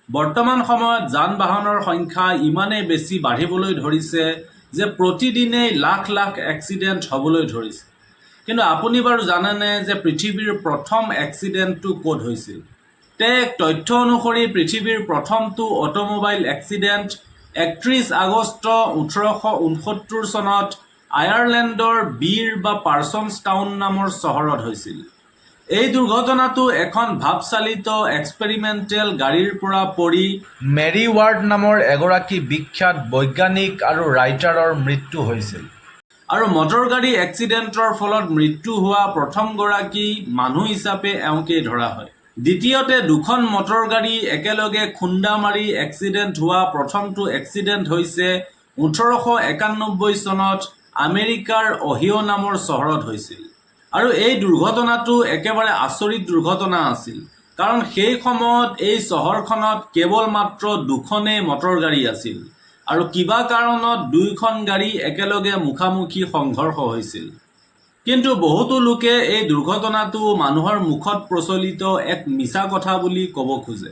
বৰ্তমান সময়ত যান বাহনৰ সংখ্যা ইমানেই বেছি বাঢ়িবলৈ ধৰিছে যে প্ৰতিদিনেই লাখ লাখ এক্সিডেণ্ট হ'বলৈ ধৰিছে। কিন্তু আপুনি বাৰু জানেনে যে পৃথিৱীৰ প্ৰথম এক্সিডেণ্টটো ক'ত হৈছিল? এক তথ্য অনুসৰি পৃথিৱীৰ প্ৰথমটো অটোমোবাইল এক্সিডেণ্ট ৩১ আগষ্ট ১৮৬৯ চনত আয়াৰলেণ্ডৰ বীৰ বা পাৰ্চনছ টাউন নামৰ চহৰত হৈছিল। এই দুৰ্ঘটনাটো এখন ভাপচালিত এক্সপেৰিমেণ্টেল গাড়ীৰ পৰা পৰি মেৰী ৱাৰ্ড নামৰ এগৰাকী বিখ্যাত বৈজ্ঞানিক আৰু ৰাইটাৰৰ মৃত্যু হৈছিল। আৰু মটৰগাড়ী এক্সিডেণ্টৰ ফলত মৃত্যু হোৱা প্ৰথমগৰাকী মানুহ হিচাপে এওঁকেই ধৰা হয়। দ্বিতীয়তে, দুখন মটৰগাড়ী একেলগে খুন্দা মাৰি এক্সিডেণ্ট হোৱা প্ৰথমটো এক্সিডেণ্ট হৈছে ১৮৯১ চনত আমেৰিকাৰ অহিঅ' নামৰ চহৰত হৈছিল। আৰু এই দুৰ্ঘটনাটো একেবাৰে আচৰিত দুৰ্ঘটনা আছিল, কাৰণ সেই সময়ত এই চহৰখনত কেৱল মাত্ৰ দুখনেই মটৰগাড়ী আছিল আৰু কিবা কাৰণত দুয়োখন গাড়ী একেলগে মুখামুখি সংঘৰ্ষ হৈছিল। কিন্তু বহুতো লোকে এই দুৰ্ঘটনাটো মানুহৰ মুখত প্ৰচলিত এক মিছা কথা বুলি ক'ব খোজে।